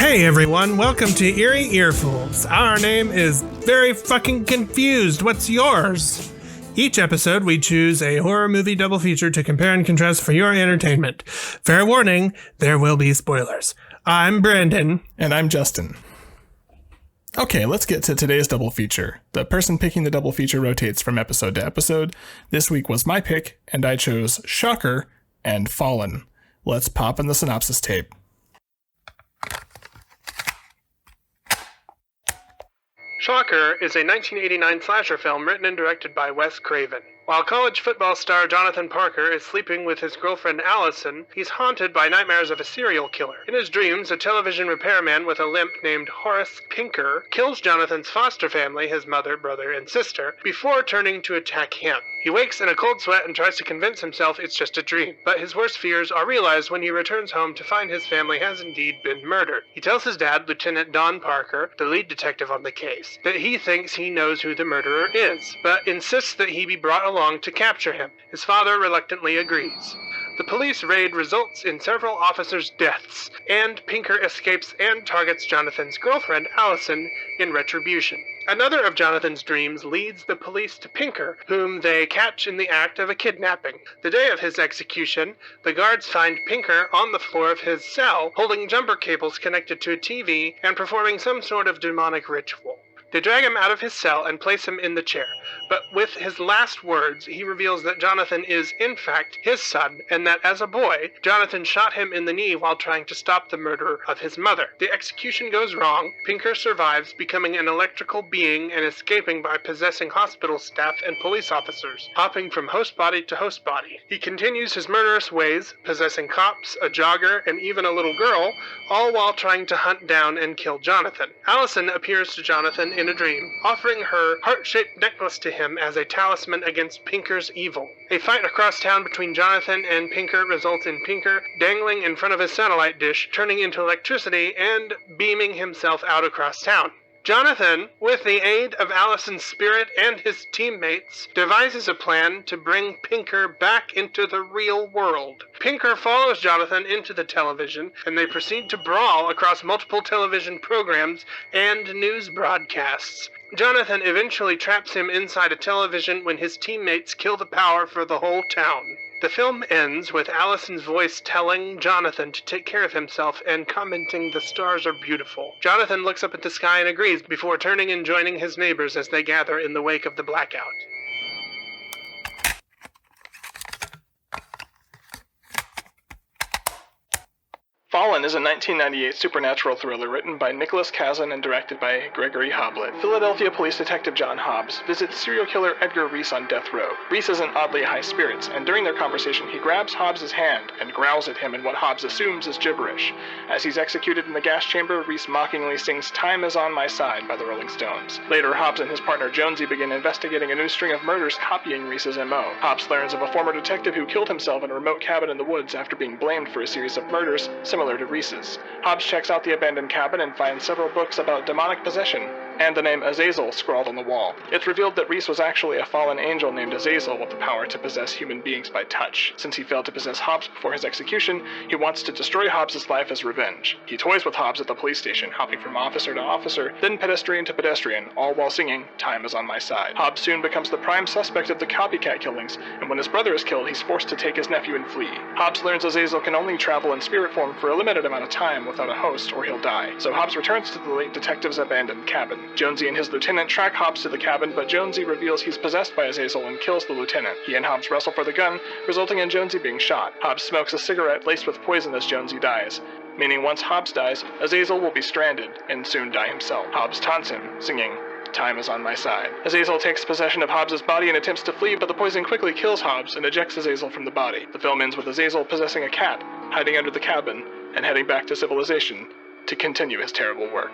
Hey everyone, welcome to Eerie Earfuls. Our name is Very Fucking Confused. What's yours? Each episode, we choose a horror movie double feature to compare and contrast for your entertainment. Fair warning, there will be spoilers. I'm Brandon. And I'm Justin. Okay, let's get to today's double feature. The person picking the double feature rotates from episode to episode. This week was my pick, and I chose Shocker and Fallen. Let's pop in the synopsis tape. Shocker is a 1989 slasher film written and directed by Wes Craven. While college football star Jonathan Parker is sleeping with his girlfriend Allison, he's haunted by nightmares of a serial killer. In his dreams, a television repairman with a limp named Horace Pinker kills Jonathan's foster family, his mother, brother, and sister, before turning to attack him. He wakes in a cold sweat and tries to convince himself it's just a dream, but his worst fears are realized when he returns home to find his family has indeed been murdered. He tells his dad, Lieutenant Don Parker, the lead detective on the case, that he thinks he knows who the murderer is, but insists that he be brought along to capture him. His father reluctantly agrees. The police raid results in several officers' deaths, and Pinker escapes and targets Jonathan's girlfriend, Allison, in retribution. Another of Jonathan's dreams leads the police to Pinker, whom they catch in the act of a kidnapping. The day of his execution, the guards find Pinker on the floor of his cell, holding jumper cables connected to a TV and performing some sort of demonic ritual. They drag him out of his cell and place him in the chair, but with his last words, he reveals that Jonathan is, in fact, his son, and that as a boy, Jonathan shot him in the knee while trying to stop the murder of his mother. The execution goes wrong. Pinker survives, becoming an electrical being and escaping by possessing hospital staff and police officers, hopping from host body to host body. He continues his murderous ways, possessing cops, a jogger, and even a little girl, all while trying to hunt down and kill Jonathan. Allison appears to Jonathan in a dream, offering her heart-shaped necklace to him as a talisman against Pinker's evil. A fight across town between Jonathan and Pinker results in Pinker dangling in front of his satellite dish, turning into electricity and beaming himself out across town. Jonathan, with the aid of Allison's spirit and his teammates, devises a plan to bring Pinker back into the real world. Pinker follows Jonathan into the television, and they proceed to brawl across multiple television programs and news broadcasts. Jonathan eventually traps him inside a television when his teammates kill the power for the whole town. The film ends with Allison's voice telling Jonathan to take care of himself and commenting the stars are beautiful. Jonathan looks up at the sky and agrees before turning and joining his neighbors as they gather in the wake of the blackout. Fallen is a 1998 supernatural thriller written by Nicholas Kazan and directed by Gregory Hoblit. Philadelphia police detective John Hobbs visits serial killer Edgar Reese on death row. Reese is in oddly high spirits, and during their conversation he grabs Hobbs' hand and growls at him in what Hobbs assumes is gibberish. As he's executed in the gas chamber, Reese mockingly sings "Time Is On My Side" by the Rolling Stones. Later, Hobbs and his partner Jonesy begin investigating a new string of murders copying Reese's MO. Hobbs learns of a former detective who killed himself in a remote cabin in the woods after being blamed for a series of murders similar to Reese's. Hobbs checks out the abandoned cabin and finds several books about demonic possession, and the name Azazel scrawled on the wall. It's revealed that Reese was actually a fallen angel named Azazel with the power to possess human beings by touch. Since he failed to possess Hobbs before his execution, he wants to destroy Hobbs' life as revenge. He toys with Hobbs at the police station, hopping from officer to officer, then pedestrian to pedestrian, all while singing "Time Is On My Side." Hobbs soon becomes the prime suspect of the copycat killings, and when his brother is killed, he's forced to take his nephew and flee. Hobbs learns Azazel can only travel in spirit form for a limited amount of time without a host, or he'll die. So Hobbs returns to the late detective's abandoned cabin. Jonesy and his lieutenant track Hobbs to the cabin, but Jonesy reveals he's possessed by Azazel and kills the lieutenant. He and Hobbs wrestle for the gun, resulting in Jonesy being shot. Hobbs smokes a cigarette laced with poison as Jonesy dies, meaning once Hobbs dies, Azazel will be stranded and soon die himself. Hobbs taunts him, singing "Time Is On My Side." Azazel takes possession of Hobbs' body and attempts to flee, but the poison quickly kills Hobbs and ejects Azazel from the body. The film ends with Azazel possessing a cat, hiding under the cabin, and heading back to civilization to continue his terrible work.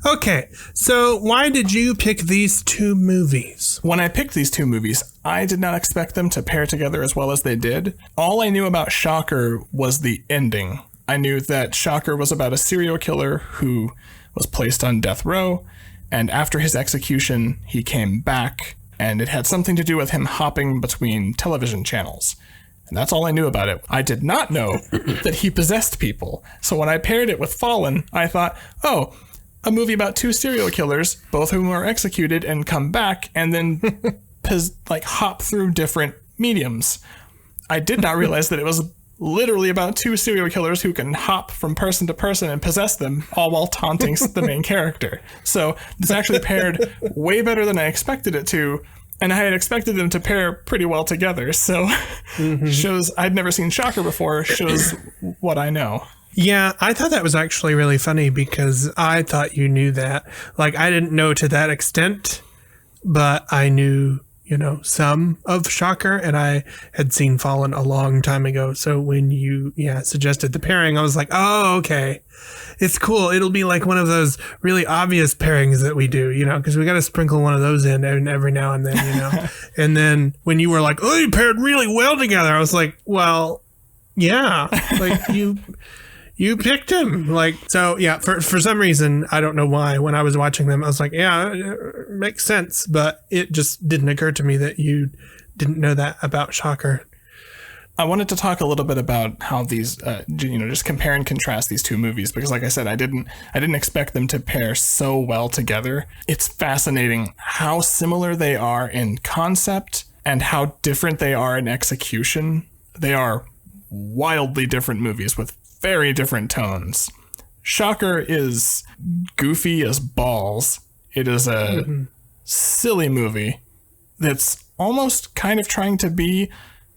Okay, so why did you pick these two movies? When I picked these two movies, I did not expect them to pair together as well as they did. All I knew about Shocker was the ending. I knew that Shocker was about a serial killer who was placed on death row, and after his execution, he came back, and it had something to do with him hopping between television channels. And that's all I knew about it. I did not know that he possessed people. So when I paired it with Fallen, I thought, oh, a movie about two serial killers, both of whom are executed and come back, and then hop through different mediums. I did not realize that it was literally about two serial killers who can hop from person to person and possess them, all while taunting the main character. So this actually paired way better than I expected it to, and I had expected them to pair pretty well together. So shows I'd never seen Shocker before, shows what I know. Yeah, I thought that was actually really funny because I thought you knew that. Like, I didn't know to that extent, but I knew, some of Shocker, and I had seen Fallen a long time ago. So when you, suggested the pairing, I was like, oh, okay. It's cool. It'll be like one of those really obvious pairings that we do, because we got to sprinkle one of those in every now and then, And then when you were like, oh, you paired really well together, I was like, well, yeah, like you picked him. For some reason, I don't know why, when I was watching them, I was like, yeah, it makes sense. But it just didn't occur to me that you didn't know that about Shocker. I wanted to talk a little bit about how these, just compare and contrast these two movies, because like I said, I didn't expect them to pair so well together. It's fascinating how similar they are in concept and how different they are in execution. They are wildly different movies with very different tones. Shocker is goofy as balls. It is a silly movie that's almost kind of trying to be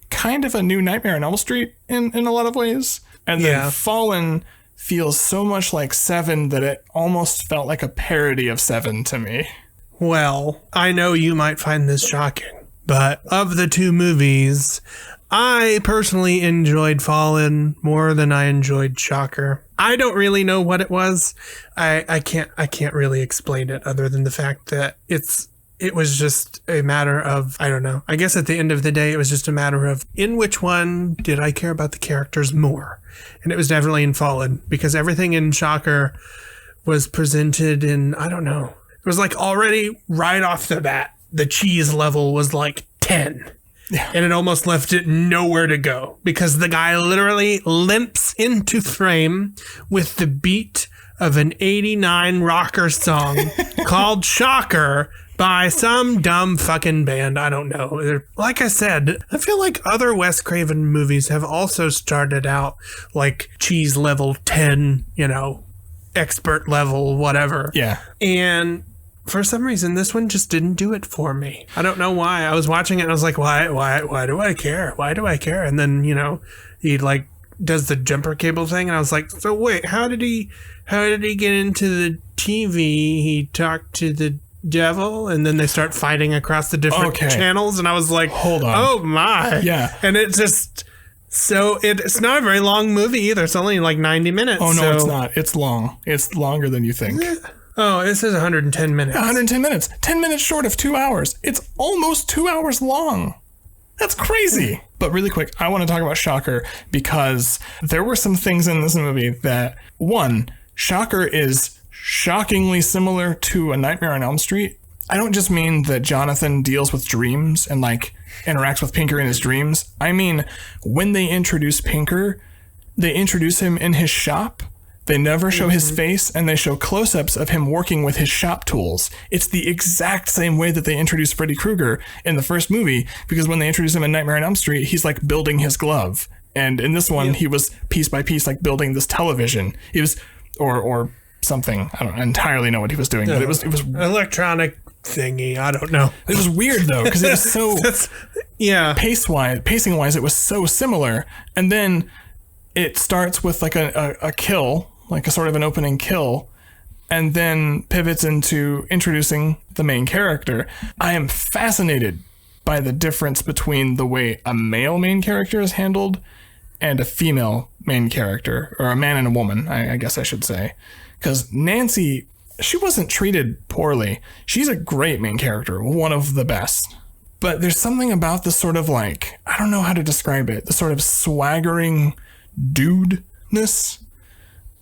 kind of a new Nightmare on Elm Street in a lot of ways. And then Fallen feels so much like Seven that it almost felt like a parody of Seven to me. Well, I know you might find this shocking, but of the two movies, I personally enjoyed Fallen more than I enjoyed Shocker. I don't really know what it was. I can't really explain it other than the fact that it was just a matter of, I don't know. I guess at the end of the day, it was just a matter of in which one did I care about the characters more? And it was definitely in Fallen, because everything in Shocker was presented in, I don't know. It was like already right off the bat, the cheese level was like 10. Yeah. And it almost left it nowhere to go because the guy literally limps into frame with the beat of an 89 rocker song called Shocker by some dumb fucking band. I don't know. Like I said, I feel like other Wes Craven movies have also started out like cheese level 10, expert level, whatever. Yeah. And for some reason, this one just didn't do it for me. I don't know why. I was watching it and I was like, why do I care? Why do I care? And then, he like does the jumper cable thing. And I was like, so wait, how did he get into the TV? He talked to the devil and then they start fighting across the different channels. And I was like, hold on. Oh my. Yeah. And it just, so it's not a very long movie either. It's only like 90 minutes. Oh no, it's not. It's long. It's longer than you think. Oh, this is 110 minutes. 110 minutes. 10 minutes short of 2 hours. It's almost 2 hours long. That's crazy. But really quick, I want to talk about Shocker because there were some things in this movie that, one, Shocker is shockingly similar to A Nightmare on Elm Street. I don't just mean that Jonathan deals with dreams and interacts with Pinker in his dreams. I mean, when they introduce Pinker, they introduce him in his shop. They never show his face, and they show close-ups of him working with his shop tools. It's the exact same way that they introduced Freddy Krueger in the first movie, because when they introduced him in Nightmare on Elm Street, he's like building his glove. And in this one, he was piece by piece like building this television. He was, or something. I don't entirely know what he was doing, but it was electronic thingy. I don't know. It was weird though, because it was so pacing wise, it was so similar. And then it starts with like a kill, like a sort of an opening kill, and then pivots into introducing the main character. I am fascinated by the difference between the way a male main character is handled and a female main character, or a man and a woman, I guess I should say. Because Nancy, she wasn't treated poorly. She's a great main character, one of the best. But there's something about the sort of like, I don't know how to describe it, the sort of swaggering dude-ness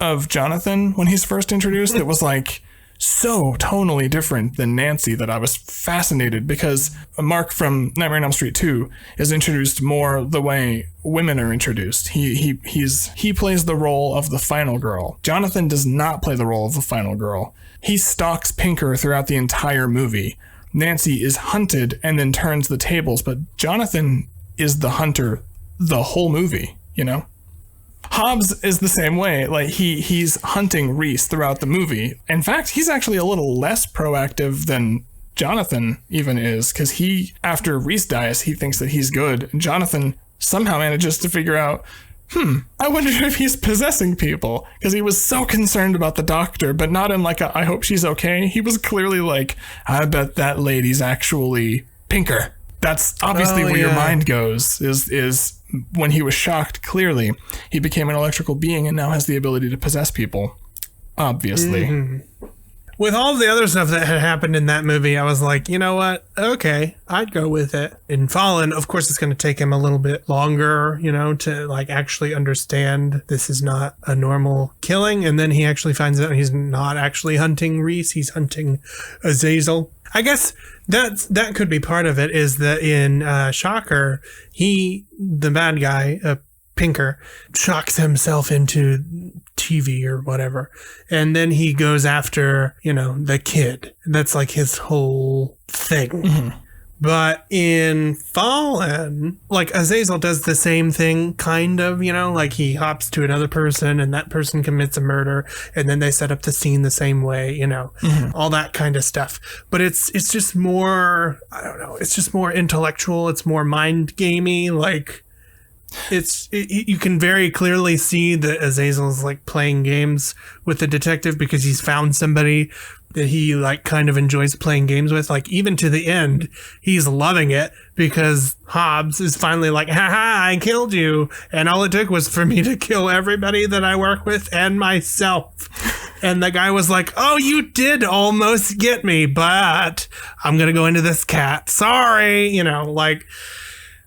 of Jonathan when he's first introduced. It was like so tonally different than Nancy that I was fascinated, because Mark from Nightmare on Elm Street 2 is introduced more the way women are introduced. He plays the role of the final girl. Jonathan does not play the role of the final girl. He stalks Pinker throughout the entire movie. Nancy is hunted and then turns the tables, but Jonathan is the hunter the whole movie, you know? Hobbs is the same way. Like he's hunting Reese throughout the movie. In fact, he's actually a little less proactive than Jonathan even is, because after Reese dies, he thinks that he's good. Jonathan somehow manages to figure out, I wonder if he's possessing people, because he was so concerned about the doctor, but not in like I hope she's okay. He was clearly like, I bet that lady's actually Pinker. That's obviously where your mind goes, is when he was shocked, clearly, he became an electrical being and now has the ability to possess people. Obviously. Mm-hmm. With all the other stuff that had happened in that movie, I was like, you know what? Okay, I'd go with it. In Fallen, of course, it's going to take him a little bit longer, you know, to like actually understand this is not a normal killing. And then he actually finds out he's not actually hunting Reese. He's hunting Azazel. I guess that could be part of it, is that in Shocker, the bad guy, Pinker, shocks himself into TV or whatever. And then he goes after, you know, the kid. That's like his whole thing. Mm-hmm. But in Fallen, like Azazel does the same thing, kind of, you know, like he hops to another person and that person commits a murder and then they set up the scene the same way, you know, all that kind of stuff. But it's just more, I don't know, it's just more intellectual. It's more mind gamey. Like you can very clearly see that Azazel's like playing games with the detective because he's found somebody that he like kind of enjoys playing games with. Like even to the end, he's loving it because Hobbs is finally like, haha, I killed you. And all it took was for me to kill everybody that I work with and myself. And the guy was like, oh, you did almost get me, but I'm going to go into this cat. Sorry. You know, like,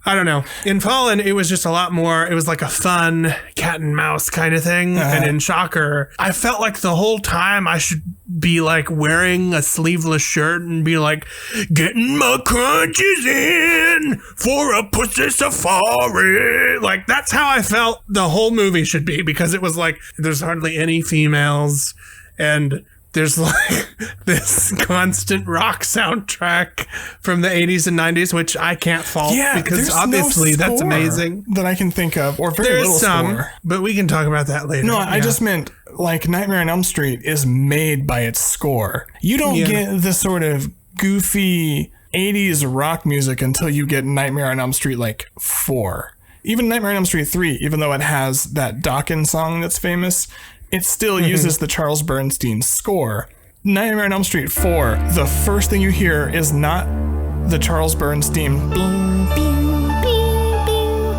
I don't know. In Fallen, it was just a lot more, it was like a fun cat and mouse kind of thing. And in Shocker, I felt like the whole time I should be like wearing a sleeveless shirt and be like, getting my crunches in for a pussy safari. Like, that's how I felt the whole movie should be, because it was like, there's hardly any females and there's like this constant rock soundtrack from the 80s and 90s, which I can't fault because obviously that's amazing. That I can think of, or very little score. But we can talk about that later. No, I just meant like Nightmare on Elm Street is made by its score. You don't get the sort of goofy 80s rock music until you get Nightmare on Elm Street like 4. Even Nightmare on Elm Street 3, even though it has that Dawkins song that's famous, it still uses the Charles Bernstein score. Nightmare on Elm Street 4, the first thing you hear is not the Charles Bernstein bing, bing, bing, bing.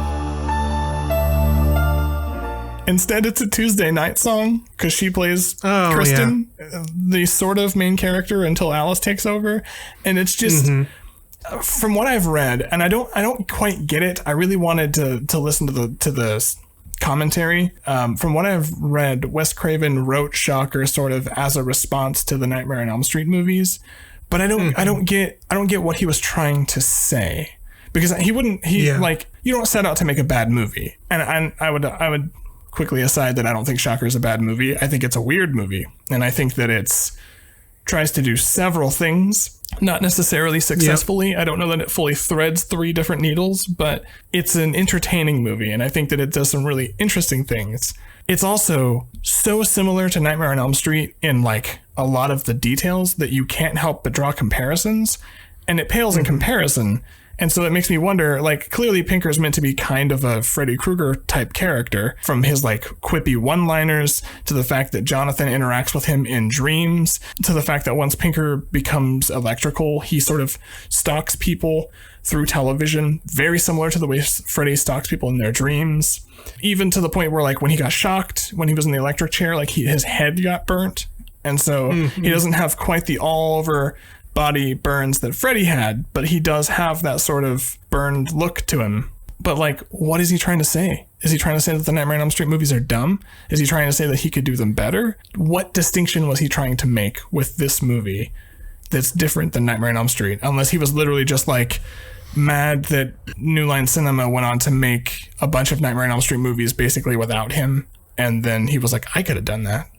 Instead, it's a Tuesday Night song, because she plays Kristen, the sort of main character, until Alice takes over. And it's just, from what I've read, and I don't quite get it. I really wanted to listen to the commentary. From what I've read, Wes Craven wrote Shocker sort of as a response to the Nightmare on Elm Street movies, but I don't get what he was trying to say, because like, you don't set out to make a bad movie. And I would quickly aside that I don't think Shocker is a bad movie. I think it's a weird movie, and I think that it's tries to do several things, not necessarily successfully. I don't know that it fully threads 3 different needles, but it's an entertaining movie, and I think that it does some really interesting things. It's also so similar to Nightmare on Elm Street in like a lot of the details that you can't help but draw comparisons, and it pales in comparison. And so it makes me wonder, like, clearly Pinker's meant to be kind of a Freddy Krueger type character, from his like quippy one-liners to the fact that Jonathan interacts with him in dreams, to the fact that once Pinker becomes electrical, he sort of stalks people through television, very similar to the way Freddy stalks people in their dreams. Even to the point where, like, when he got shocked, when he was in the electric chair, like his head got burnt. And so he doesn't have quite the all-over body burns that Freddy had, but he does have that sort of burned look to him. But like, what is he trying to say? Is he trying to say that the Nightmare on Elm Street movies are dumb? Is he trying to say that he could do them better? What distinction was he trying to make with this movie that's different than Nightmare on Elm Street? Unless he was literally just like mad that New Line Cinema went on to make a bunch of Nightmare on Elm Street movies basically without him. And then he was like, I could have done that.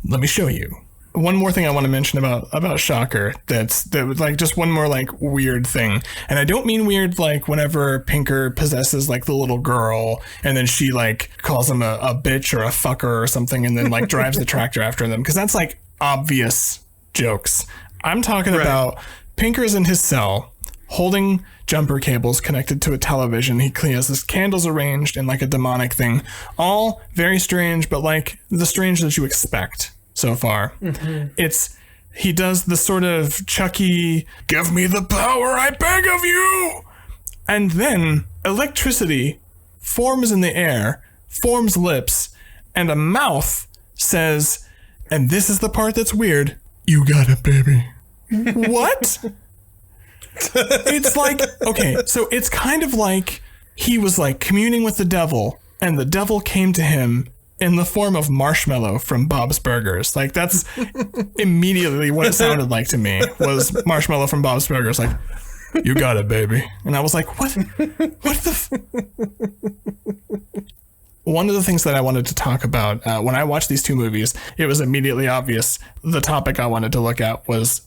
Let me show you. One more thing I want to mention about Shocker that was like just one more like weird thing. And I don't mean weird like whenever Pinker possesses like the little girl and then she like calls him a bitch or a fucker or something and then like drives the tractor after them, because that's like obvious jokes. I'm talking about Pinker's in his cell holding jumper cables connected to a television. He has his candles arranged in like a demonic thing. All very strange, but like the strange that you expect so far. He does the sort of Chucky, give me the power, I beg of you. And then electricity forms in the air, forms lips, and a mouth says, and this is the part that's weird, you got it, baby. What? It's like, okay, so it's kind of like he was like communing with the devil, and the devil came to him in the form of Marshmallow from Bob's Burgers. Like, that's immediately what it sounded like to me, was Marshmallow from Bob's Burgers. Like, you got it, baby. And I was like, what One of the things that I wanted to talk about when I watched these two movies, it was immediately obvious the topic I wanted to look at was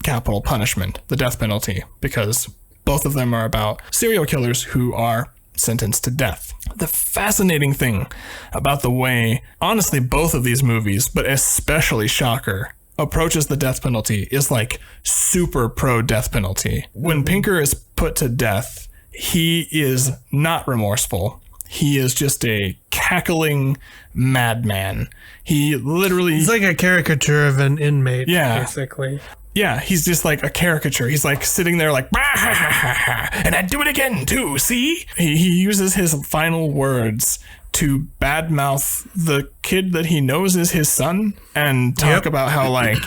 capital punishment, the death penalty, because both of them are about serial killers who are sentenced to death. The fascinating thing about the way, honestly, both of these movies, but especially Shocker, approaches the death penalty is like super pro death penalty. When Pinker is put to death, he is not remorseful. He is just a cackling madman. He literally... He's like a caricature of an inmate, basically. Yeah, he's just like a caricature. He's like sitting there like, bah, ha, ha, ha, ha, and I'd do it again too, see? He uses his final words to badmouth the kid that he knows is his son and talk about how like,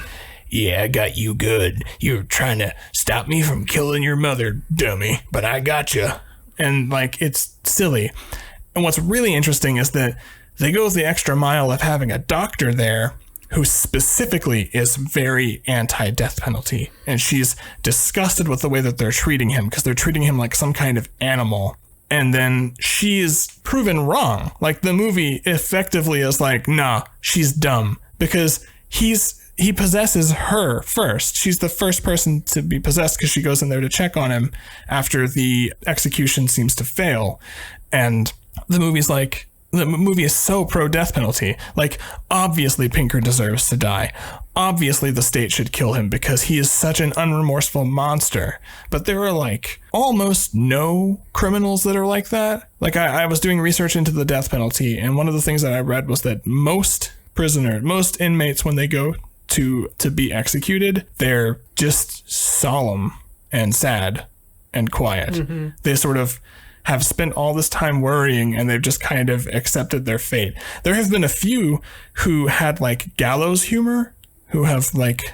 yeah, I got you good. You're trying to stop me from killing your mother, dummy, but I got you. And like, it's silly. And what's really interesting is that they go the extra mile of having a doctor there who specifically is very anti-death penalty. And she's disgusted with the way that they're treating him because they're treating him like some kind of animal. And then she's proven wrong. Like, the movie effectively is like, nah, she's dumb, because he possesses her first. She's the first person to be possessed because she goes in there to check on him after the execution seems to fail. And the movie is so pro death penalty. Like, obviously Pinker deserves to die. Obviously the state should kill him because he is such an unremorseful monster. But there are like almost no criminals that are like that. Like, I was doing research into the death penalty, and one of the things that I read was that most inmates, when they go to be executed, they're just solemn and sad and quiet. They sort of have spent all this time worrying, and they've just kind of accepted their fate. There have been a few who had like gallows humor, who have like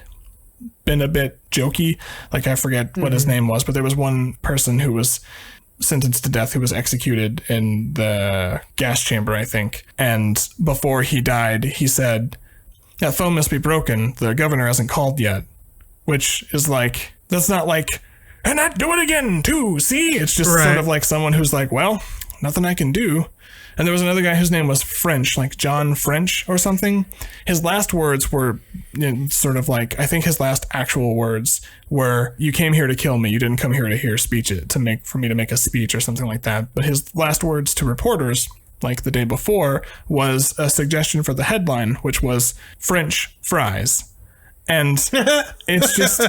been a bit jokey. Like, I forget what his name was, but there was one person who was sentenced to death who was executed in the gas chamber, I think. And before he died, he said, that phone must be broken. The governor hasn't called yet. Which is like, that's not like, and I'd do it again too, see? It's just sort of like someone who's like, well, nothing I can do. And there was another guy whose name was French, like John French or something. His last words were sort of like, I think his last actual words were, you came here to kill me. You didn't come here to hear speech, for me to make a speech or something like that. But his last words to reporters, like the day before, was a suggestion for the headline, which was French fries. And it's just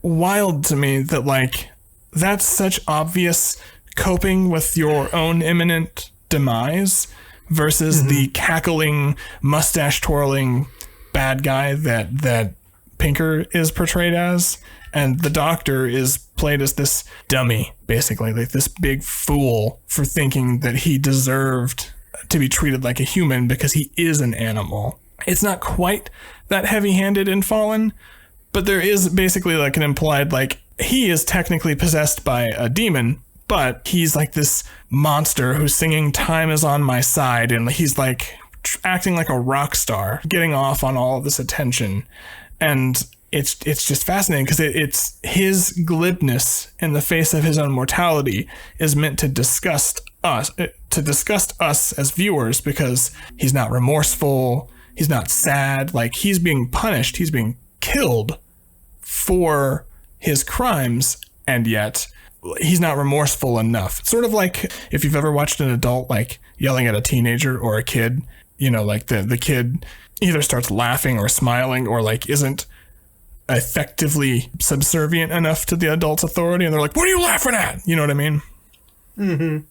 wild to me that like, that's such obvious coping with your own imminent demise versus the cackling, mustache twirling bad guy that Pinker is portrayed as. And the doctor is played as this dummy, basically, like this big fool for thinking that he deserved to be treated like a human because he is an animal. It's not quite that heavy-handed in Fallen, but there is basically like an implied, like, he is technically possessed by a demon, but he's like this monster who's singing "Time Is on My Side," and he's like acting like a rock star, getting off on all of this attention. And it's just fascinating because it's his glibness in the face of his own mortality is meant to disgust us as viewers, because he's not remorseful, he's not sad, like he's being punished, he's being killed for his crimes, and yet he's not remorseful enough. It's sort of like if you've ever watched an adult like yelling at a teenager or a kid, you know, like the kid either starts laughing or smiling or like isn't effectively subservient enough to the adult's authority, and they're like, what are you laughing at? You know what I mean? Mm-hmm.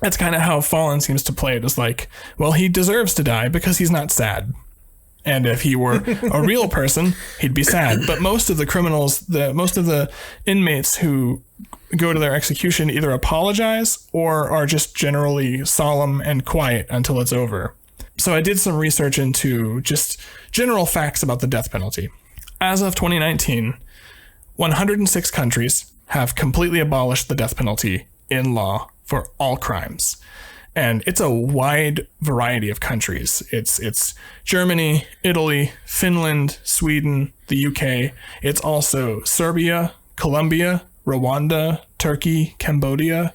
That's kind of how Fallen seems to play it, is like, well, he deserves to die because he's not sad. And if he were a real person, he'd be sad. But most of the criminals, most of the inmates who go to their execution either apologize or are just generally solemn and quiet until it's over. So I did some research into just general facts about the death penalty. As of 2019, 106 countries have completely abolished the death penalty in law for all crimes. And it's a wide variety of countries. It's Germany, Italy, Finland, Sweden, the UK. It's also Serbia, Colombia, Rwanda, Turkey, Cambodia.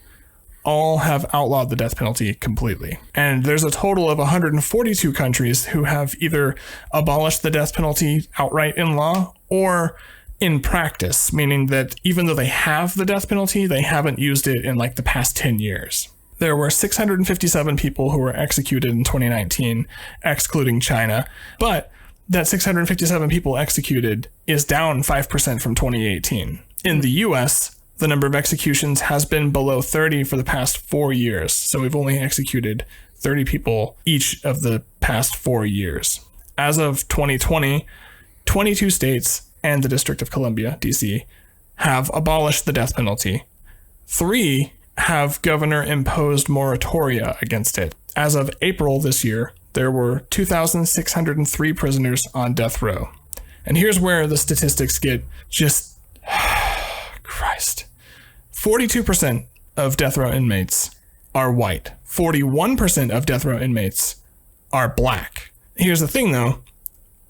All have outlawed the death penalty completely. And there's a total of 142 countries who have either abolished the death penalty outright in law or in practice, meaning that even though they have the death penalty, they haven't used it in like the past 10 years. There were 657 people who were executed in 2019, excluding China, but that 657 people executed is down 5% from 2018. In the US, the number of executions has been below 30 for the past 4 years, so we've only executed 30 people each of the past 4 years. As of 2020, 22 states and the District of Columbia, DC, have abolished the death penalty. 3 have governor-imposed moratoria against it. As of April this year, there were 2,603 prisoners on death row. And here's where the statistics get just... Christ. 42% of death row inmates are white. 41% of death row inmates are black. Here's the thing, though.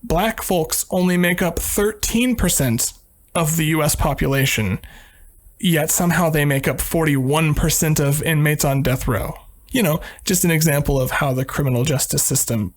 Black folks only make up 13% of the U.S. population, yet somehow they make up 41% of inmates on death row. You know, just an example of how the criminal justice system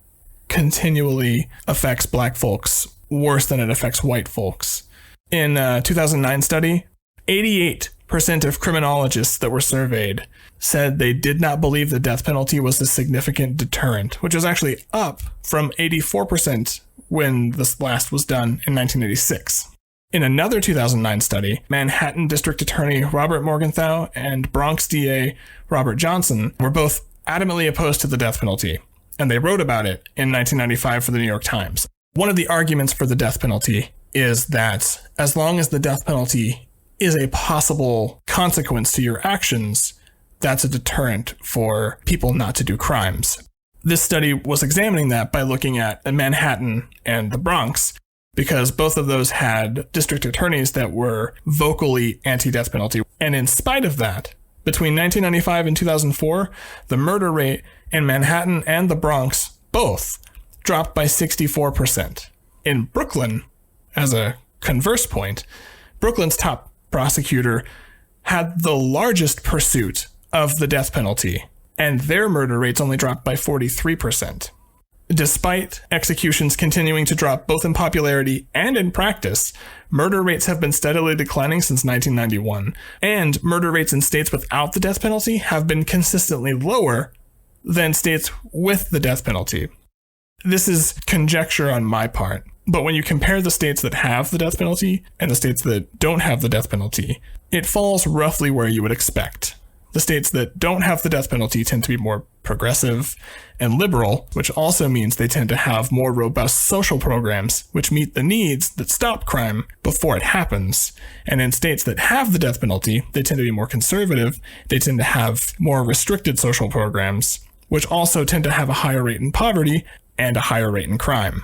continually affects black folks worse than it affects white folks. In a 2009 study, 88% of criminologists that were surveyed said they did not believe the death penalty was a significant deterrent, which was actually up from 84% when this last was done in 1986. In another 2009 study, Manhattan District Attorney Robert Morgenthau and Bronx DA Robert Johnson were both adamantly opposed to the death penalty, and they wrote about it in 1995 for the New York Times. One of the arguments for the death penalty is that as long as the death penalty is a possible consequence to your actions, that's a deterrent for people not to do crimes. This study was examining that by looking at Manhattan and the Bronx, because both of those had district attorneys that were vocally anti-death penalty. And in spite of that, between 1995 and 2004, the murder rate in Manhattan and the Bronx both dropped by 64%. In Brooklyn, as a converse point, Brooklyn's top prosecutor had the largest pursuit of the death penalty, and their murder rates only dropped by 43%. Despite executions continuing to drop both in popularity and in practice, murder rates have been steadily declining since 1991, and murder rates in states without the death penalty have been consistently lower than states with the death penalty. This is conjecture on my part, but when you compare the states that have the death penalty and the states that don't have the death penalty, it falls roughly where you would expect. The states that don't have the death penalty tend to be more progressive and liberal, which also means they tend to have more robust social programs which meet the needs that stop crime before it happens. And in states that have the death penalty, they tend to be more conservative, they tend to have more restricted social programs, which also tend to have a higher rate in poverty and a higher rate in crime.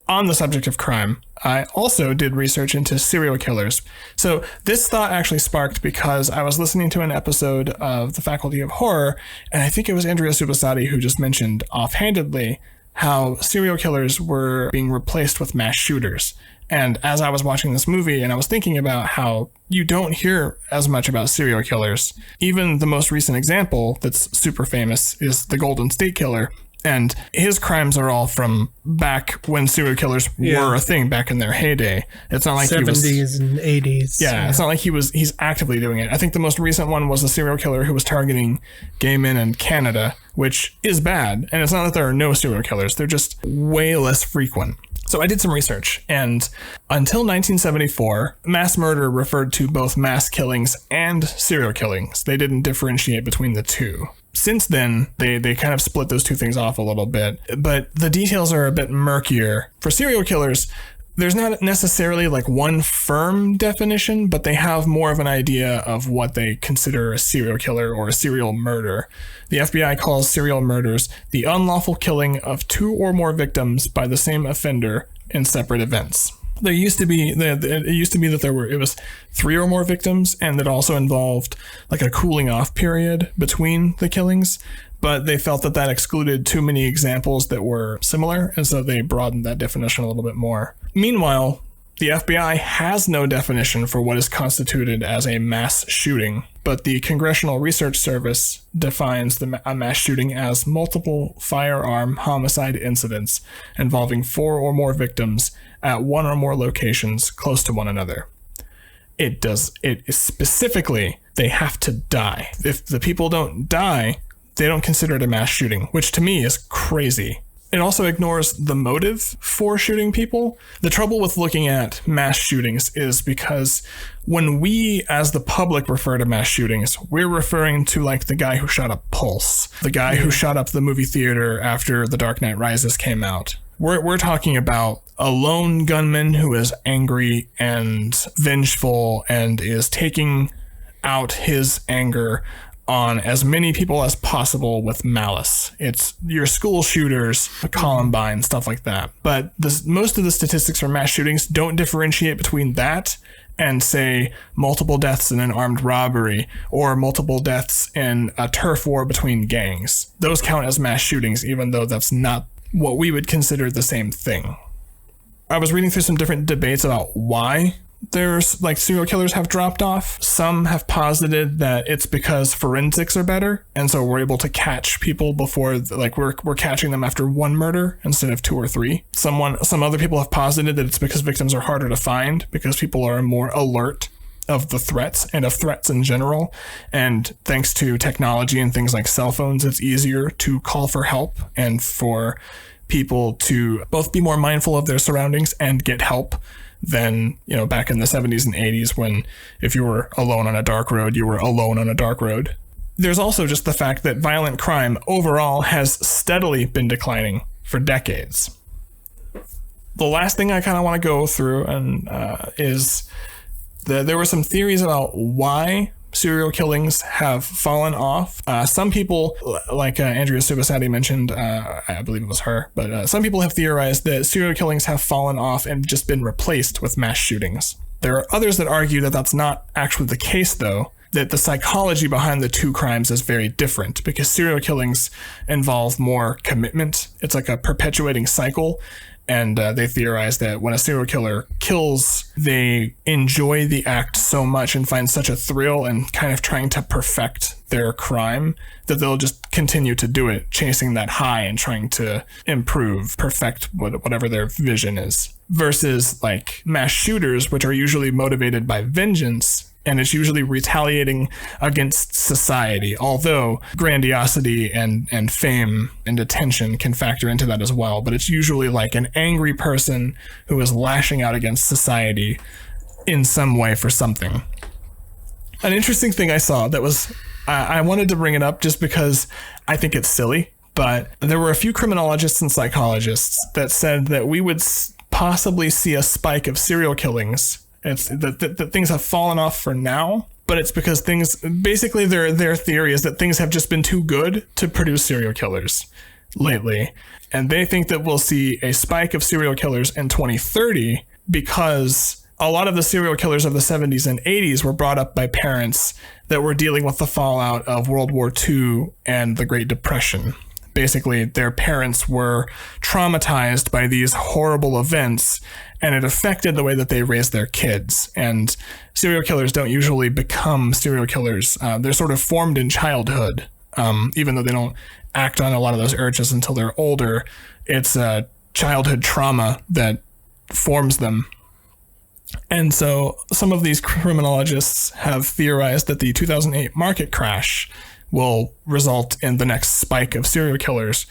On the subject of crime, I also did research into serial killers. So this thought actually sparked because I was listening to an episode of The Faculty of Horror, and I think it was Andrea Subasati who just mentioned offhandedly how serial killers were being replaced with mass shooters. And as I was watching this movie and I was thinking about how you don't hear as much about serial killers, even the most recent example that's super famous is the Golden State Killer. And his crimes are all from back when serial killers were a thing, back in their heyday. It's not like 70s and 80s. Yeah, it's not like he's actively doing it. I think the most recent one was a serial killer who was targeting gay men in Canada, which is bad. And it's not that there are no serial killers. They're just way less frequent. So I did some research, and until 1974, mass murder referred to both mass killings and serial killings. They didn't differentiate between the two. Since then, they kind of split those two things off a little bit, but the details are a bit murkier. For serial killers, there's not necessarily like one firm definition, but they have more of an idea of what they consider a serial killer or a serial murder. The FBI calls serial murders the unlawful killing of two or more victims by the same offender in separate events. There used to be that it was 3 or more victims, and that also involved like a cooling off period between the killings, but they felt that excluded too many examples that were similar, and so they broadened that definition a little bit more. Meanwhile, the FBI has no definition for what is constituted as a mass shooting, but the Congressional Research Service defines a mass shooting as multiple firearm homicide incidents involving 4 or more victims at one or more locations close to one another. It is specifically, they have to die. If the people don't die, they don't consider it a mass shooting, which to me is crazy. It also ignores the motive for shooting people. The trouble with looking at mass shootings is because when we, as the public, refer to mass shootings, we're referring to like the guy who shot up Pulse, the guy who shot up the movie theater after The Dark Knight Rises came out. We're talking about a lone gunman who is angry and vengeful and is taking out his anger on as many people as possible with malice. It's your school shooters, Columbine, stuff like that. But most of the statistics for mass shootings don't differentiate between that and, say, multiple deaths in an armed robbery or multiple deaths in a turf war between gangs. Those count as mass shootings, even though that's not what we would consider the same thing. I was reading through some different debates about why there's like serial killers have dropped off. Some have posited that it's because forensics are better, and so we're able to catch people before, like we're catching them after one murder instead of 2 or 3. Some other people have posited that it's because victims are harder to find because people are more alert of the threats and of threats in general, and thanks to technology and things like cell phones, it's easier to call for help and for people to both be more mindful of their surroundings and get help than, back in the 70s and 80s when if you were alone on a dark road, you were alone on a dark road. There's also just the fact that violent crime overall has steadily been declining for decades. The last thing I kind of want to go through is there were some theories about why serial killings have fallen off. Some people, like Andrea Subasati mentioned, I believe it was her, but some people have theorized that serial killings have fallen off and just been replaced with mass shootings. There are others that argue that that's not actually the case, though, that the psychology behind the two crimes is very different because serial killings involve more commitment. It's like a perpetuating cycle. And they theorize that when a serial killer kills, they enjoy the act so much and find such a thrill and kind of trying to perfect their crime that they'll just continue to do it, chasing that high and trying to improve, perfect whatever their vision is. Versus like mass shooters, which are usually motivated by vengeance, and it's usually retaliating against society, although grandiosity and fame and attention can factor into that as well. But it's usually like an angry person who is lashing out against society in some way for something. An interesting thing I saw that was, I wanted to bring it up just because I think it's silly, but there were a few criminologists and psychologists that said that we would possibly see a spike of serial killings. It's that things have fallen off for now, but it's because things, basically their theory is that things have just been too good to produce serial killers. lately. And they think that we'll see a spike of serial killers in 2030 because a lot of the serial killers of the 70s and 80s were brought up by parents that were dealing with the fallout of World War II and the Great Depression. Basically, their parents were traumatized by these horrible events, and it affected the way that they raised their kids. And serial killers don't usually become serial killers. They're sort of formed in childhood, even though they don't act on a lot of those urges until they're older. It's a childhood trauma that forms them. And so some of these criminologists have theorized that the 2008 market crash will result in the next spike of serial killers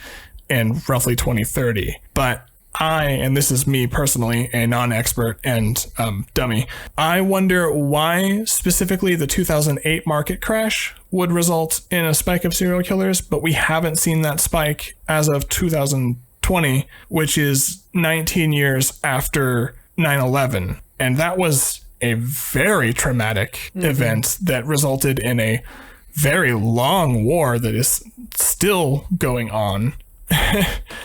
in roughly 2030. But and this is me personally, a non-expert and dummy, I wonder why specifically the 2008 market crash would result in a spike of serial killers, but we haven't seen that spike as of 2020, which is 19 years after 9/11. And that was a very traumatic event that resulted in a very long war that is still going on.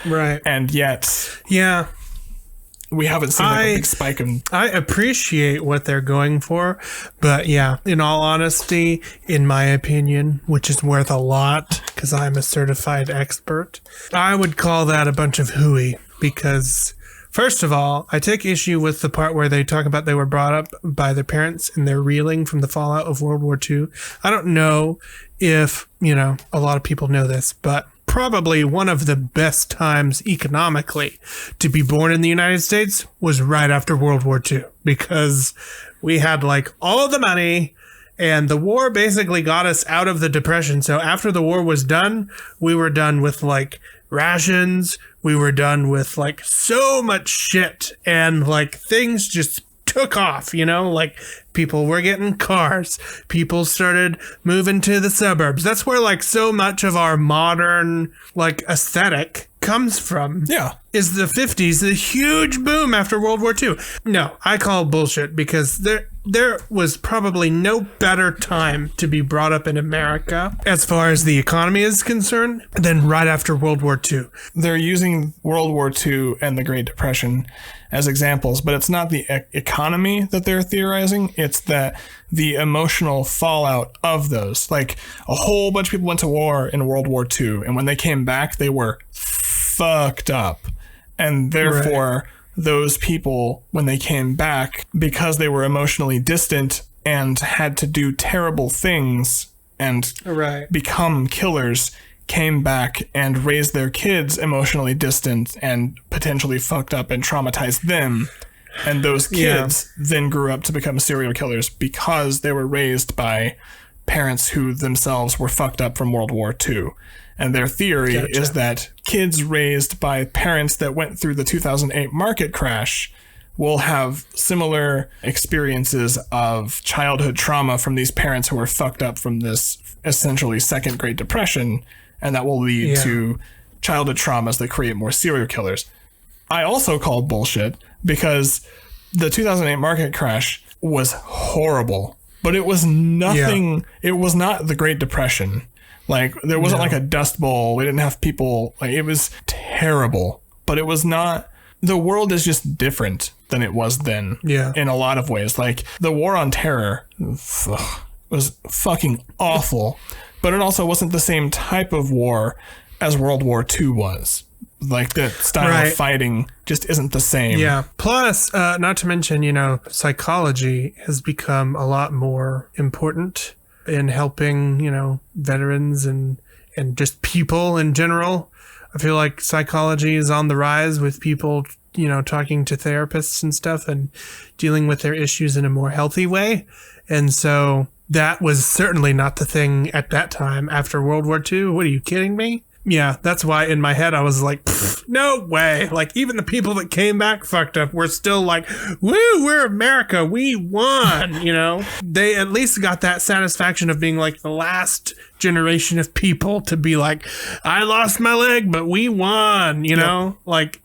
Right. And yet, yeah, we haven't seen a big spike in. I appreciate what they're going for, but yeah, in all honesty, in my opinion, which is worth a lot because I'm a certified expert, I would call that a bunch of hooey because, first of all, I take issue with the part where they talk about they were brought up by their parents and they're reeling from the fallout of World War II. I don't know if, a lot of people know this, but probably one of the best times economically to be born in the United States was right after World War II because we had all the money and the war basically got us out of the Depression. So after the war was done, we were done with rations. We were done with so much shit and things just took off, people were getting cars. People started moving to the suburbs. That's where so much of our modern aesthetic comes from. Yeah. Is the 50s, the huge boom after World War II. No, I call bullshit because there was probably no better time to be brought up in America as far as the economy is concerned than right after World War II. They're using World War II and the Great Depression as examples, but it's not the economy that they're theorizing. It's that the emotional fallout of those. A whole bunch of people went to war in World War II, and when they came back, they were fucked up. And therefore, those people, when they came back, because they were emotionally distant and had to do terrible things and become killers, came back and raised their kids emotionally distant and potentially fucked up and traumatized them. And those kids then grew up to become serial killers because they were raised by parents who themselves were fucked up from World War II. And their theory is that kids raised by parents that went through the 2008 market crash will have similar experiences of childhood trauma from these parents who were fucked up from this essentially second Great Depression, and that will lead to childhood traumas that create more serial killers. I also call bullshit because the 2008 market crash was horrible, but it was nothing. It was not the Great Depression. There wasn't a dust bowl. We didn't have people. It was terrible, but it was not. The world is just different than it was then. Yeah. In a lot of ways. The war on terror was fucking awful, but it also wasn't the same type of war as World War II was. The style of fighting just isn't the same. Yeah. Plus, not to mention, psychology has become a lot more important in helping, veterans and just people in general. I feel like psychology is on the rise with people, talking to therapists and stuff and dealing with their issues in a more healthy way. And so that was certainly not the thing at that time after World War II. What, are you kidding me? Yeah, that's why in my head I was like, no way. Even the people that came back fucked up were still woo, we're America, we won, They at least got that satisfaction of being the last generation of people to be I lost my leg, but we won,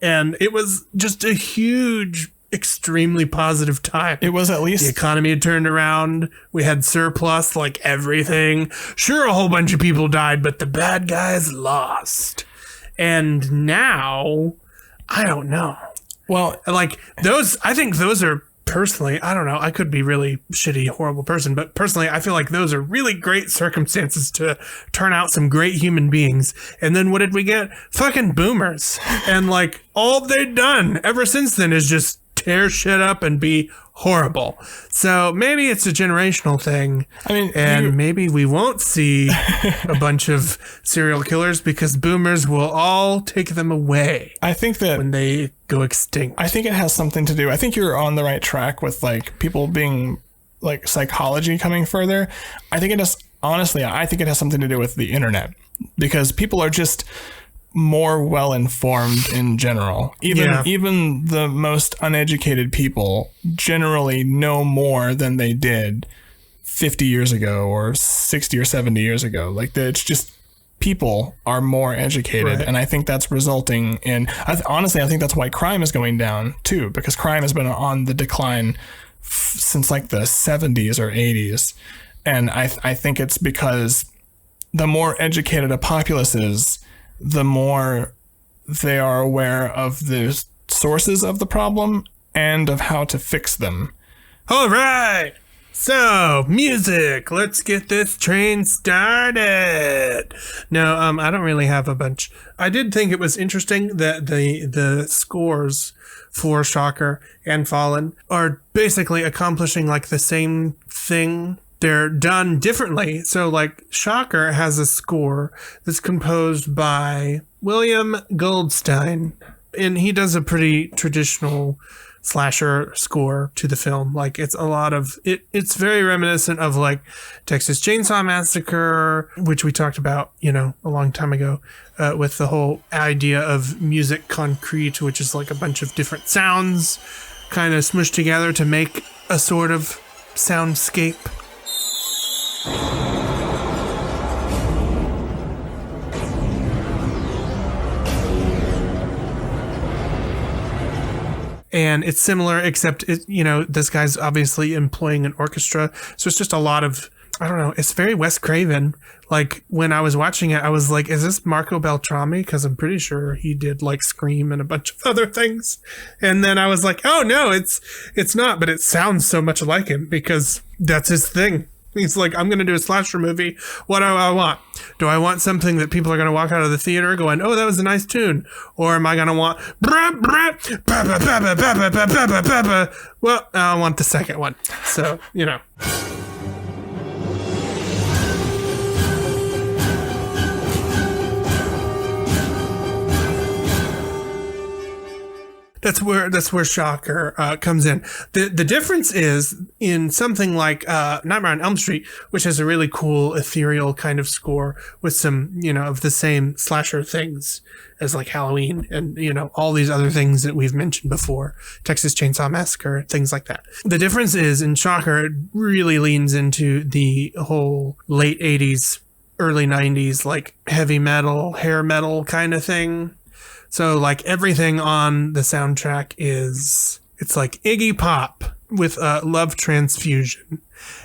and it was just a huge, extremely positive time. It was at least the economy had turned around. We had surplus, everything. Sure, a whole bunch of people died, but the bad guys lost. And now, I don't know. Well, Like those, I think those are personally, I don't know, I could be really shitty, horrible person, but personally, I feel like those are really great circumstances to turn out some great human beings. And then what did we get? Fucking boomers. And like all they've done ever since then is just tear shit up and be horrible. So maybe it's a generational thing. I mean, and maybe we won't see a bunch of serial killers because boomers will all take them away. I think that when they go extinct. I think it has something to do. I think you're on the right track with like people being like psychology coming further. I think it has, honestly, I think it has something to do with the internet because people are just more well informed in general. Even the most uneducated people generally know more than they did 50 years ago or 60 or 70 years ago. Like it's just people are more educated, and I think that's resulting in. Honestly, I think that's why crime is going down too, because crime has been on the decline since like the 70s or 80s, and I think it's because the more educated a populace is, the more they are aware of the sources of the problem and of how to fix them. All right. So, music. Let's get this train started. No, I don't really have a bunch. I did think it was interesting that the scores for Shocker and Fallen are basically accomplishing like the same thing. They're done differently. So like Shocker has a score that's composed by William Goldstein, and he does a pretty traditional slasher score to the film. Like it's a lot of it's very reminiscent of like Texas Chainsaw Massacre, which we talked about, a long time ago, with the whole idea of music concrete, which is like a bunch of different sounds kind of smushed together to make a sort of soundscape. And it's similar, except this guy's obviously employing an orchestra, so it's just a lot of, I don't know, it's very Wes Craven. Like when I was watching it, I was like, is this Marco Beltrami? Because I'm pretty sure he did like Scream and a bunch of other things. And then I was like, oh no, it's not, but it sounds so much like him because that's his thing. He's like, I'm going to do a slasher movie. What do I want? Do I want something that people are going to walk out of the theater going, oh, that was a nice tune? Or am I going to want, well, I want the second one. So, That's where Shocker comes in. The difference is in something like Nightmare on Elm Street, which has a really cool ethereal kind of score with some, of the same slasher things as like Halloween and, all these other things that we've mentioned before, Texas Chainsaw Massacre, things like that. The difference is in Shocker, it really leans into the whole late 80s, early 90s, like heavy metal, hair metal kind of thing. So like everything on the soundtrack it's like Iggy Pop with Love Transfusion.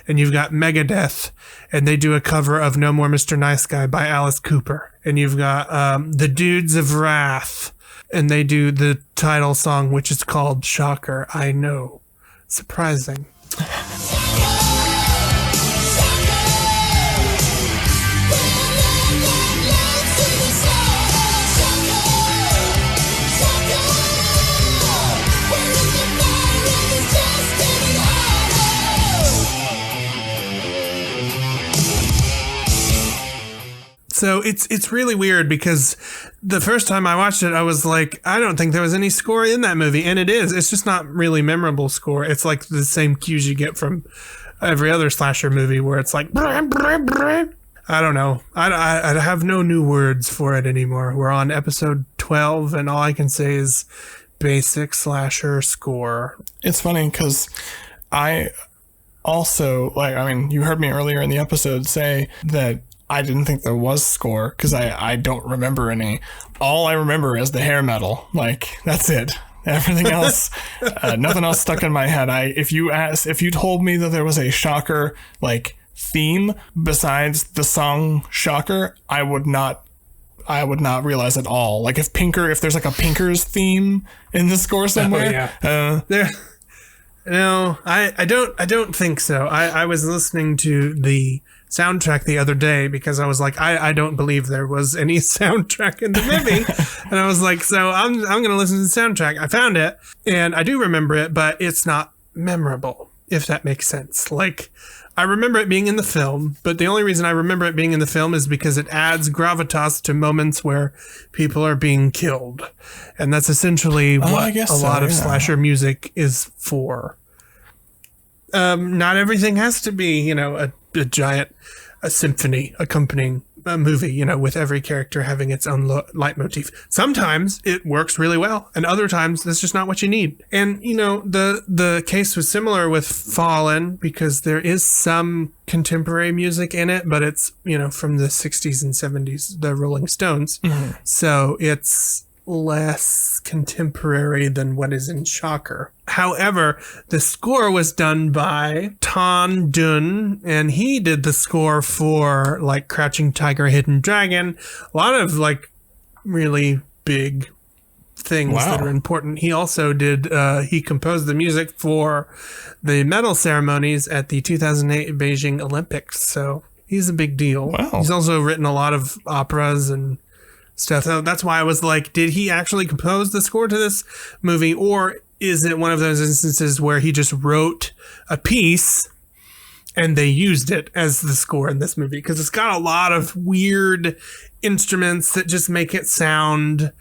And you've got Megadeth, and they do a cover of No More Mr. Nice Guy by Alice Cooper. And you've got the Dudes of Wrath, and they do the title song, which is called Shocker, I Know. Surprising. So it's really weird because the first time I watched it, I was like, I don't think there was any score in that movie. And it is. It's just not really memorable score. It's like the same cues you get from every other slasher movie where it's like, I don't know. I have no new words for it anymore. We're on episode 12 and all I can say is basic slasher score. It's funny because I also, you heard me earlier in the episode say that I didn't think there was score because I don't remember any. All I remember is the hair metal. Like, that's it. Everything else, nothing else stuck in my head. If you told me that there was a Shocker like theme besides the song Shocker, I would not I would not realize at all. Like if there's like a Pinkers theme in the score somewhere. No, I don't think so. I was listening to the soundtrack the other day because I was like, I don't believe there was any soundtrack in the movie. And I was like, so I'm going to listen to the soundtrack. I found it and I do remember it, but it's not memorable, if that makes sense. Like, I remember it being in the film, but the only reason I remember it being in the film is because it adds gravitas to moments where people are being killed. And that's essentially what a lot of slasher music is for. Not everything has to be, a giant symphony accompanying a movie, with every character having its own leitmotif. Sometimes it works really well, and other times that's just not what you need. And, the case was similar with Fallen because there is some contemporary music in it, but it's, from the 60s and 70s, the Rolling Stones. Mm-hmm. So it's less contemporary than what is in Shocker. However, the score was done by Ton Dun, and he did the score for like Crouching Tiger, Hidden Dragon, a lot of like really big things that are important. He also did, he composed the music for the medal ceremonies at the 2008 Beijing Olympics. So he's a big deal. Wow. He's also written a lot of operas and stuff. So that's why I was like, did he actually compose the score to this movie, or is it one of those instances where he just wrote a piece and they used it as the score in this movie? Because it's got a lot of weird instruments that just make it sound...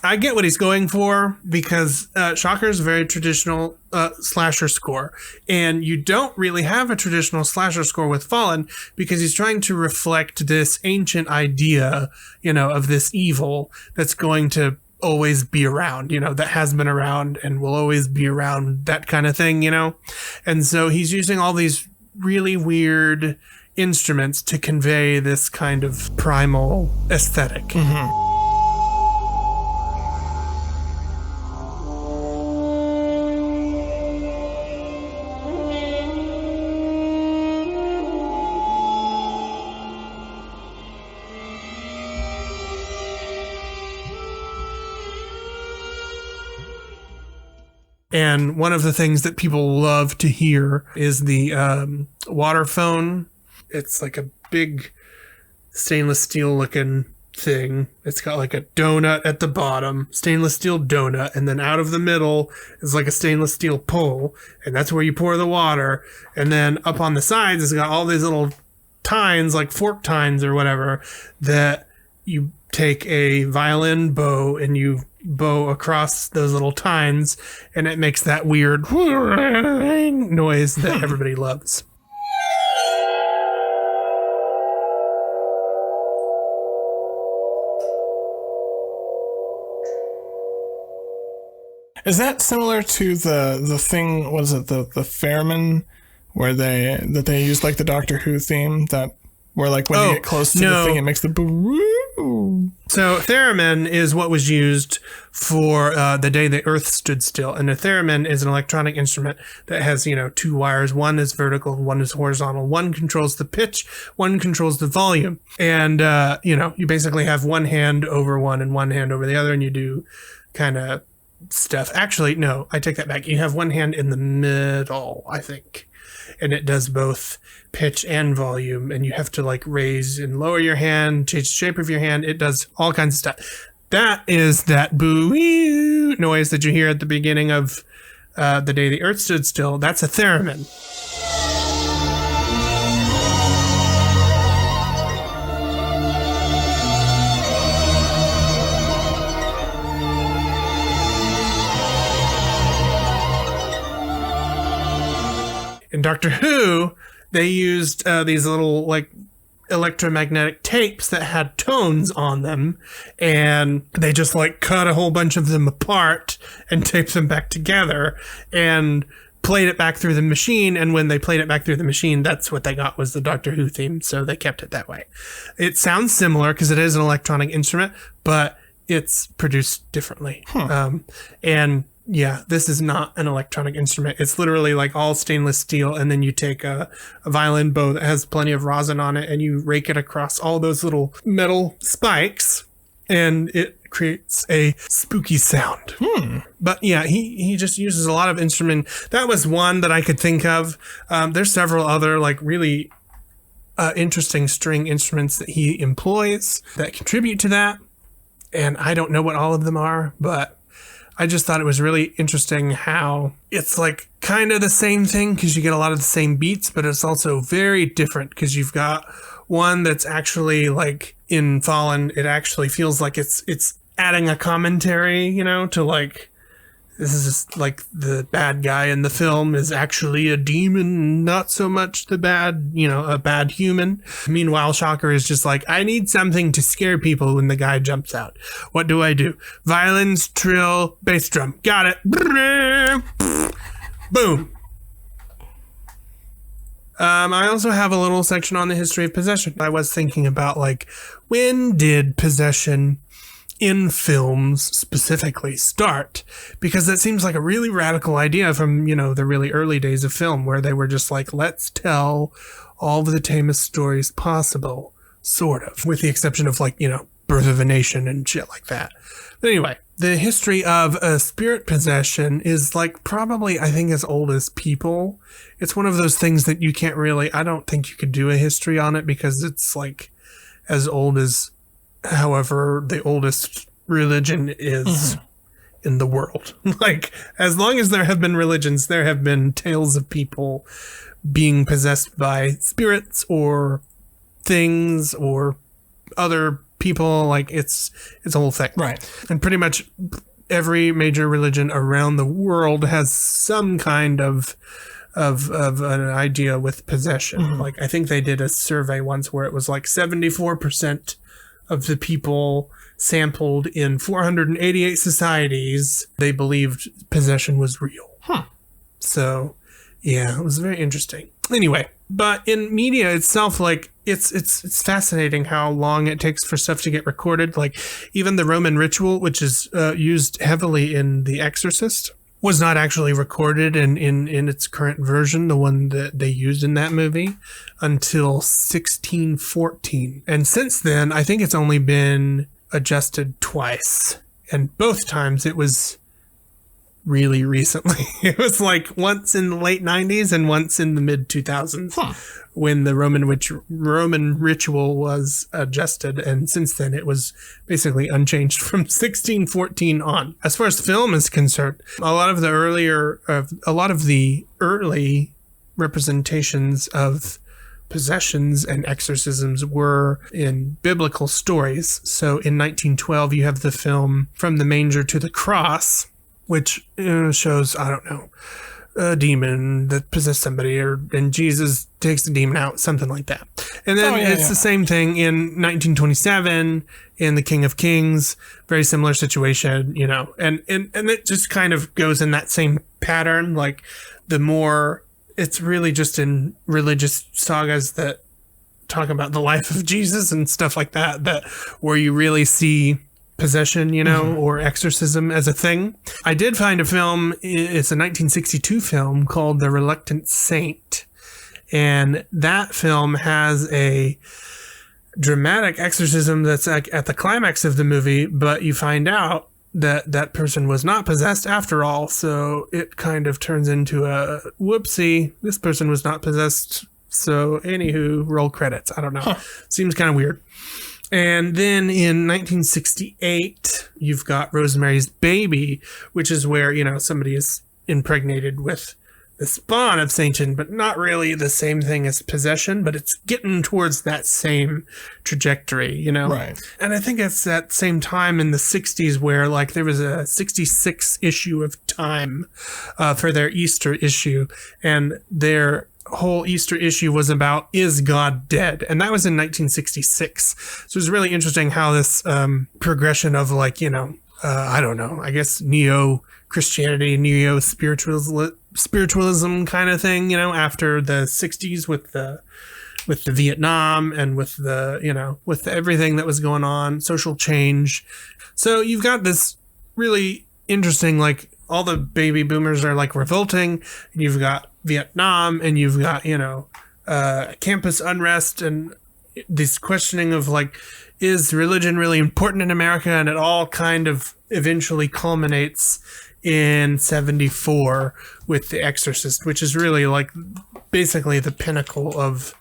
I get what he's going for, because Shocker is a very traditional slasher score, and you don't really have a traditional slasher score with Fallen because he's trying to reflect this ancient idea, of this evil that's going to always be around, that has been around and will always be around, that kind of thing, And so he's using all these really weird instruments to convey this kind of primal aesthetic. Mm-hmm. And one of the things that people love to hear is the water phone. It's like a big stainless steel looking thing. It's got like a donut at the bottom, stainless steel donut, and then out of the middle is like a stainless steel pole, and that's where you pour the water. And then up on the sides, it's got all these little tines, like fork tines or whatever, that you take a violin bow and you bow across those little tines, and it makes that weird noise that everybody loves. Is that similar to the thing? What is it? The theremin, where they use like the Doctor Who theme, that where like when you get close to the thing, it makes the boo. So theremin is what was used for The Day the Earth Stood Still, and a theremin is an electronic instrument that has two wires. One is vertical, one is horizontal. One controls the pitch, one controls the volume, and you basically have one hand over one and one hand over the other, and you do kind of stuff. Actually, no, I take that back. You have one hand in the middle, I think, and it does both pitch and volume, and you have to like raise and lower your hand, change the shape of your hand. It does all kinds of stuff. That is that boo noise that you hear at the beginning of The Day the Earth Stood Still. That's a theremin. In Doctor Who, they used these little like electromagnetic tapes that had tones on them, and they just like cut a whole bunch of them apart and taped them back together and played it back through the machine. And when they played it back through the machine, that's what they got was the Doctor Who theme. So they kept it that way. It sounds similar because it is an electronic instrument, but it's produced differently. And this is not an electronic instrument. It's literally like all stainless steel, and then you take a violin bow that has plenty of rosin on it, and you rake it across all those little metal spikes, and it creates a spooky sound. But yeah, he just uses a lot of instrument. That was one that I could think of. There's several other like really interesting string instruments that he employs that contribute to that. And I don't know what all of them are, but I just thought it was really interesting how it's like kind of the same thing because you get a lot of the same beats, but it's also very different because you've got one that's actually like in Fallen, it actually feels like it's adding a commentary, you know, to like, this is just like the bad guy in the film is actually a demon, not so much the bad, you know, a bad human. Meanwhile, Shocker is just like, I need something to scare people when the guy jumps out. What do I do? Violins, trill, bass drum. Got it. Boom. I also have a little section on the history of possession. I was thinking about like, when did possession in films specifically start? Because that seems like a really radical idea from, you know, the really early days of film where they were just like, let's tell all of the tamest stories possible, sort of, with the exception of like, you know, Birth of a Nation and shit like that. But anyway, the history of spirit possession is like probably, I think, as old as people. It's one of those things that you can't really, I don't think you could do a history on it because it's like as old as however the oldest religion is in the world. Like, as long as there have been religions, there have been tales of people being possessed by spirits or things or other people. Like, it's a whole thing. Right. And pretty much every major religion around the world has some kind of an idea with possession. Like, I think they did a survey once where it was like 74% of the people sampled in 488 societies, they believed possession was real. So, yeah, it was very interesting. Anyway, but in media itself, like, it's fascinating how long it takes for stuff to get recorded. Like, even the Roman ritual, which is used heavily in The Exorcist, was not actually recorded in its current version, the one that they used in that movie, until 1614. And since then, I think it's only been adjusted twice. And both times it was really recently. It was like once in the late 90s and once in the mid 2000s when the Roman ritual was adjusted. And since then it was basically unchanged from 1614 on. As far as film is concerned, a lot of the early representations of possessions and exorcisms were in biblical stories. So in 1912, you have the film From the Manger to the Cross, which shows, I don't know, a demon that possessed somebody, and Jesus takes the demon out, something like that. And then the same thing in 1927 in The King of Kings, very similar situation, you know, and it just kind of goes in that same pattern. Like, the more, it's really just in religious sagas that talk about the life of Jesus and stuff like that where you really see possession, you know, or exorcism as a thing. I did find a film, it's a 1962 film called The Reluctant Saint. And that film has a dramatic exorcism that's like at the climax of the movie, but you find out that that person was not possessed after all. So it kind of turns into a whoopsie, this person was not possessed. So anywho, roll credits. I don't know. Seems kind of weird. And then in 1968, you've got Rosemary's Baby, which is where, you know, somebody is impregnated with the spawn of Satan, but not really the same thing as possession, but it's getting towards that same trajectory, you know? Right. And I think it's that same time in the 60s where, like, there was a 66 issue of Time for their Easter issue, and their whole Easter issue was about, is God dead? And that was in 1966. So it was really interesting how this progression of, like, you know, I don't know, I guess neo-Christianity, neo-spiritualism kind of thing, you know, after the 60s with the Vietnam and with the, you know, with everything that was going on, social change. So you've got this really interesting, like, all the baby boomers are like revolting, and you've got Vietnam, and you've got, campus unrest and this questioning of like, is religion really important in America? And it all kind of eventually culminates in 1974 with The Exorcist, which is really like basically the pinnacle of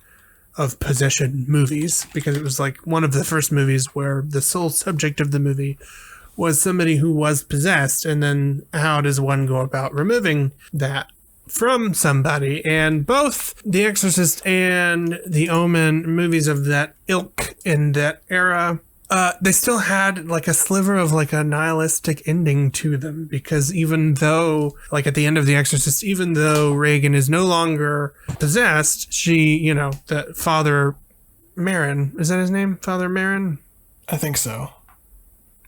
possession movies, because it was like one of the first movies where the sole subject of the movie was somebody who was possessed, and then how does one go about removing that from somebody? And both The Exorcist and The Omen, movies of that ilk in that era, they still had like a sliver of like a nihilistic ending to them, because even though, like at the end of The Exorcist, even though Reagan is no longer possessed, she, that Father Marin, is that his name? Father Marin? I think so.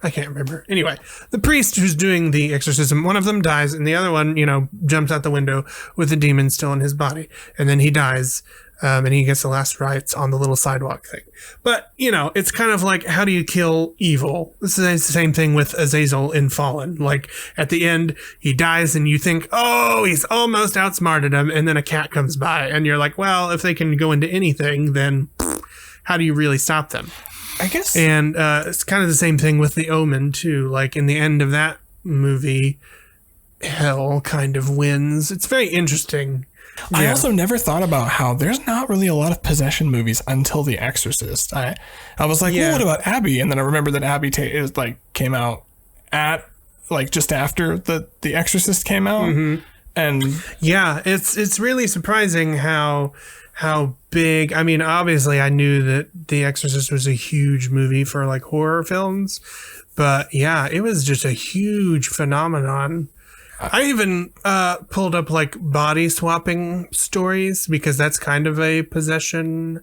I can't remember. Anyway, the priest who's doing the exorcism, one of them dies, and the other one, jumps out the window with the demon still in his body. And then he dies, and he gets the last rites on the little sidewalk thing. But, it's kind of like, how do you kill evil? This is the same thing with Azazel in Fallen. Like, at the end, he dies, and you think, oh, he's almost outsmarted him, and then a cat comes by, and you're like, well, if they can go into anything, then how do you really stop them? I guess. And it's kind of the same thing with The Omen, too. Like, in the end of that movie, hell kind of wins. It's very interesting. I also never thought about how there's not really a lot of possession movies until The Exorcist. I was like, well, what about Abby? And then I remember that Abby came out at like just after the Exorcist came out. Mm-hmm. And yeah, it's really surprising how big. I mean, obviously I knew that The Exorcist was a huge movie for like horror films, but yeah, it was just a huge phenomenon. I even pulled up like body swapping stories, because that's kind of a possession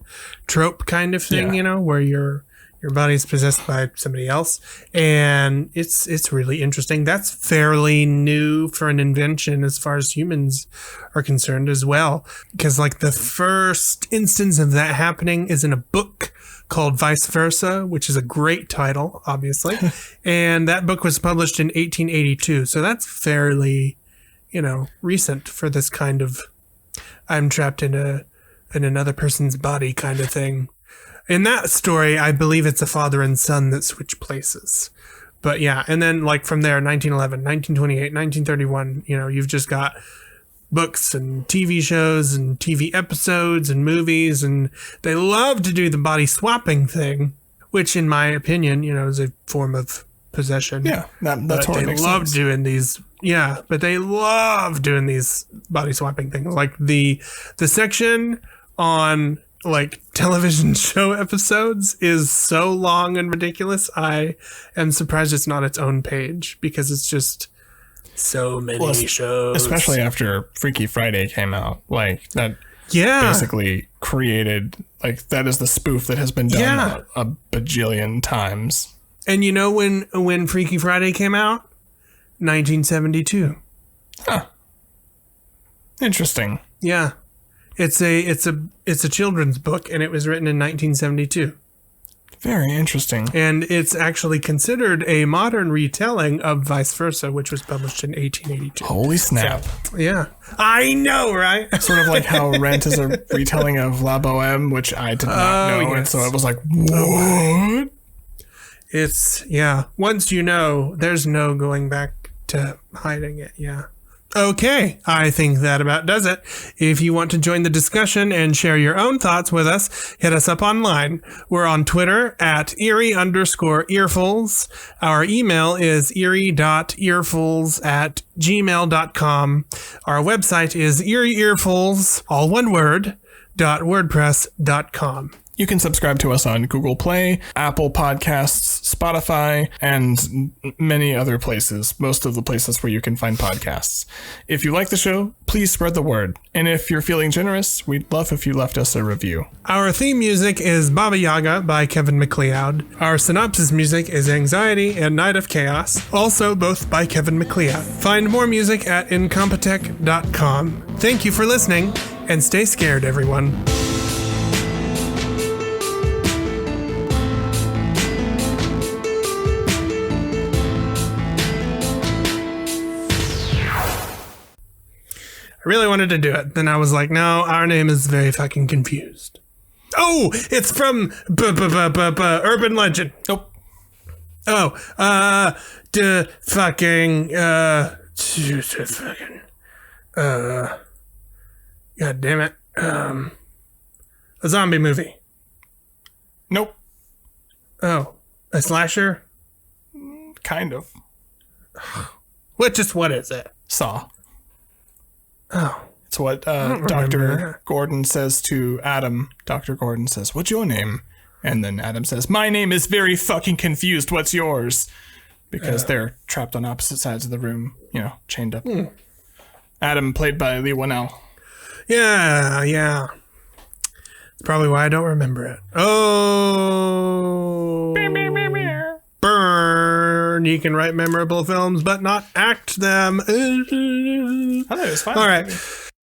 trope kind of thing, where your body's possessed by somebody else, and it's really interesting. That's fairly new for an invention as far as humans are concerned as well, because like the first instance of that happening is in a book called Vice Versa, which is a great title, obviously. And that book was published in 1882. So that's fairly, recent for this kind of I'm trapped in another person's body kind of thing. In that story, I believe it's a father and son that switch places. But yeah, and then like from there, 1911, 1928, 1931, you've just got books and TV shows and TV episodes and movies, and they love to do the body swapping thing, which in my opinion, is a form of possession. Yeah, that's what they love doing these. Yeah, but they love doing these body swapping things. Like the section on like television show episodes is so long and ridiculous. I am surprised it's not its own page, because it's just so many shows, especially after Freaky Friday came out. Like that, basically created like that is the spoof that has been done a bajillion times. And when Freaky Friday came out, 1972. Huh. Interesting. Yeah, it's a children's book, and it was written in 1972. Very interesting. And it's actually considered a modern retelling of Vice Versa, which was published in 1882. Holy snap. So, yeah. I know, right? Sort of like how Rent is a retelling of La Boheme, which I did not know. Yes. And so it was like, what? It's, once you know, there's no going back to hiding it. Yeah. Okay, I think that about does it. If you want to join the discussion and share your own thoughts with us, hit us up online. We're on Twitter at Eerie_Earfuls. Our email is eerie.earfuls@gmail.com. Our website is eerieearfuls, all one word, .wordpress.com. You can subscribe to us on Google Play, Apple Podcasts, Spotify, and many other places, most of the places where you can find podcasts. If you like the show, please spread the word. And if you're feeling generous, we'd love if you left us a review. Our theme music is Baba Yaga by Kevin MacLeod. Our synopsis music is Anxiety and Night of Chaos, also both by Kevin MacLeod. Find more music at incompetech.com. Thank you for listening, and stay scared, everyone. I really wanted to do it. Then I was like, no, Our Name is very fucking confused. Oh, it's from Urban Legend. Nope. Oh, God damn it. A zombie movie. Nope. Oh, a slasher? Kind of. What is it? Saw. Oh. It's what remember Dr. that. Gordon says to Adam. Dr. Gordon says, "What's your name?" And then Adam says, "My name is very fucking confused. What's yours?" Because they're trapped on opposite sides of the room, chained up. Adam, played by Lee Winnell. Yeah. It's probably why I don't remember it. Oh. Burn. You can write memorable films, but not act them. I thought it was fine. All right.